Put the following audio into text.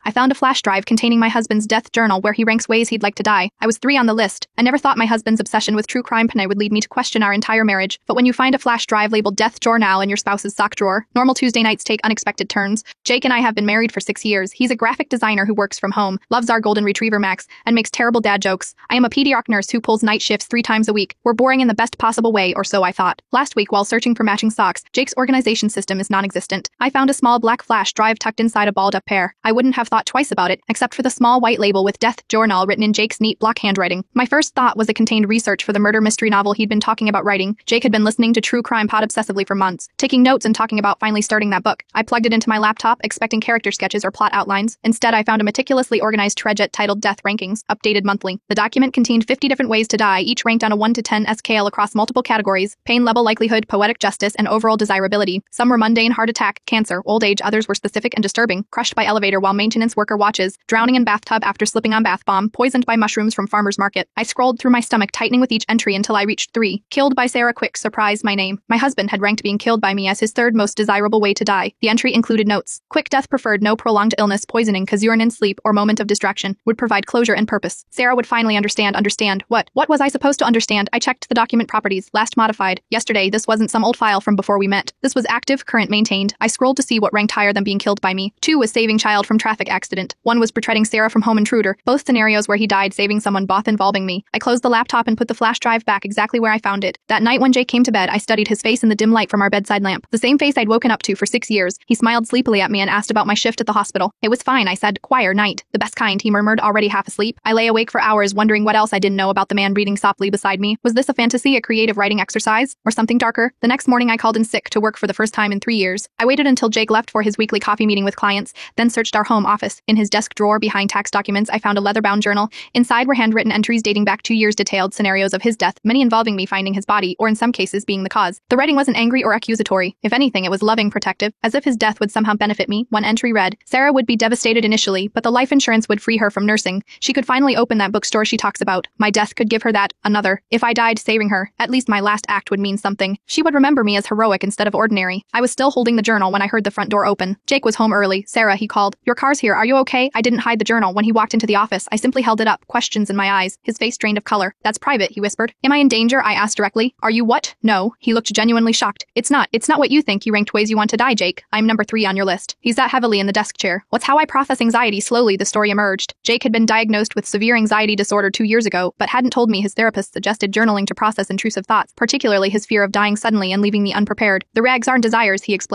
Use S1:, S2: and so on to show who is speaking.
S1: I found a flash drive containing my husband's death journal where he ranks ways he'd like to die. I was 3 on the list. I never thought my husband's obsession with true crime would lead me to question our entire marriage. But when you find a flash drive labeled death journal in your spouse's sock drawer, normal Tuesday nights take unexpected turns. Jake and I have been married for 6 years. He's a graphic designer who works from home, loves our golden retriever Max, and makes terrible dad jokes. I am a pediatric nurse who pulls night shifts 3 times a week. We're boring in the best possible way, or so I thought. Last week, while searching for matching socks, Jake's organization system is non-existent. I found a small black flash drive tucked inside a balled-up pair. I wouldn't have thought twice about it, except for the small white label with Death Journal written in Jake's neat block handwriting. My first thought was it contained research for the murder mystery novel he'd been talking about writing. Jake had been listening to True Crime Pod obsessively for months, taking notes and talking about finally starting that book. I plugged it into my laptop, expecting character sketches or plot outlines. Instead, I found a meticulously organized treasure titled Death Rankings, updated monthly. The document contained 50 different ways to die, each ranked on a 1 to 10 scale across multiple categories: pain level, likelihood, poetic justice, and overall desirability. Some were mundane: heart attack, cancer, old age. Others were specific and disturbing: crushed by elevator while maintenance worker watches, drowning in bathtub after slipping on bath bomb, poisoned by mushrooms from farmer's market. I scrolled through my stomach, tightening with each entry until I reached 3. Killed by Sarah. Quick surprise, my name. My husband had ranked being killed by me as his 3rd most desirable way to die. The entry included notes: quick death preferred, no prolonged illness, poisoning, cause urine in sleep, or moment of distraction, would provide closure and purpose. Sarah would finally understand. What was I supposed to understand? I checked the document properties. Last modified yesterday. This wasn't some old file from before we met. This was active, current, maintained. I scrolled to see what ranked higher than being killed by me. 2 was saving child from traffic accident. 1 was portraying Sarah from home intruder. Both scenarios where he died saving someone, both involving me. I closed the laptop and put the flash drive back exactly where I found it. That night when Jake came to bed, I studied his face in the dim light from our bedside lamp. The same face I'd woken up to for 6 years. He smiled sleepily at me and asked about my shift at the hospital. It was fine, I said. Choir night. The best kind, he murmured, already half asleep. I lay awake for hours wondering what else I didn't know about the man reading softly beside me. Was this a fantasy, a creative writing exercise, or something darker? The next morning I called in sick to work for the first time in 3 years. I waited until Jake left for his weekly coffee meeting with clients, then searched our home office. In his desk drawer behind tax documents, I found a leather-bound journal. Inside were handwritten entries dating back 2 years, detailed scenarios of his death, many involving me finding his body, or in some cases being the cause. The writing wasn't angry or accusatory. If anything, it was loving, protective, as if his death would somehow benefit me. One entry read: Sarah would be devastated initially, but the life insurance would free her from nursing. She could finally open that bookstore she talks about. My death could give her that. Another: if I died saving her, at least my last act would mean something. She would remember me as heroic instead of ordinary. I was still holding the journal when I heard the front door open. Jake was home early. Sarah, he called. Your car's here. Are you okay? I didn't hide the journal. When he walked into the office, I simply held it up, questions in my eyes. His face drained of color. That's private, he whispered. Am I in danger? I asked directly. Are you what? No. He looked genuinely shocked. It's not what you think. You ranked ways you want to die, Jake. I'm number 3 on your list. He sat heavily in the desk chair. What's how I process anxiety? Slowly, the story emerged. Jake had been diagnosed with severe anxiety disorder 2 years ago, but hadn't told me his therapist suggested journaling to process intrusive thoughts, particularly his fear of dying suddenly and leaving me unprepared. The rags aren't desires, he explained.